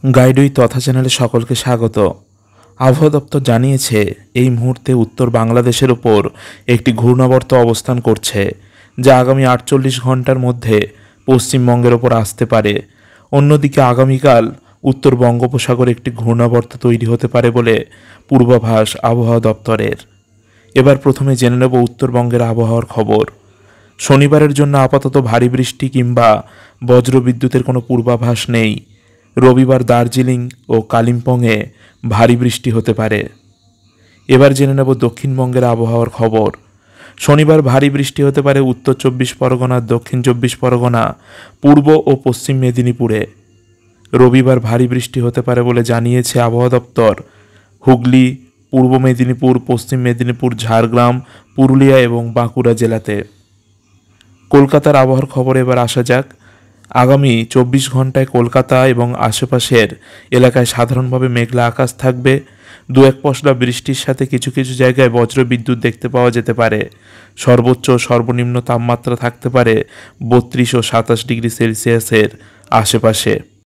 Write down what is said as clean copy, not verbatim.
গাইডুই তথা চ্যানেলে সকলকে স্বাগত। আবহাওয়া দপ্তর জানিয়েছে এই মুহূর্তে উত্তর বাংলাদেশের ওপর একটি ঘূর্ণাবর্ত অবস্থান করছে, যা আগামী 48 ঘন্টার মধ্যে পশ্চিমবঙ্গের ওপর আসতে পারে। অন্যদিকে আগামীকাল উত্তর বঙ্গোপসাগরে একটি ঘূর্ণাবর্ত তৈরি হতে পারে বলে পূর্বাভাস আবহাওয়া দপ্তরের। এবার প্রথমে জেনে নেব উত্তরবঙ্গের আবহাওয়ার খবর। শনিবারের জন্য আপাতত ভারী বৃষ্টি কিংবা বজ্রবিদ্যুতের কোনো পূর্বাভাস নেই। রবিবার দার্জিলিং ও কালিম্পংয়ে ভারী বৃষ্টি হতে পারে। এবার জেনে নেব দক্ষিণবঙ্গের আবহাওয়ার খবর। শনিবার ভারী বৃষ্টি হতে পারে উত্তর 24 পরগনা, দক্ষিণ 24 পরগনা, পূর্ব ও পশ্চিম মেদিনীপুরে। রবিবার ভারী বৃষ্টি হতে পারে বলে জানিয়েছে আবহাওয়া দপ্তর। হুগলি, পূর্ব মেদিনীপুর, পশ্চিম মেদিনীপুর, ঝাড়গ্রাম, পুরুলিয়া এবং বাঁকুড়া জেলাতে। কলকাতার আবহাওয়ার খবরে এবার আসা যাক। আগামী 24 ঘন্টায় কলকাতা এবং আশেপাশের এলাকায় সাধারণভাবে মেঘলা আকাশ থাকবে। দু এক পশলা বৃষ্টির সাথে কিছু কিছু জায়গায় বজ্রবিদ্যুৎ দেখতে পাওয়া যেতে পারে। সর্বোচ্চ ও সর্বনিম্ন তাপমাত্রা থাকতে পারে 32 ও 27 ডিগ্রি সেলসিয়াসের আশেপাশে।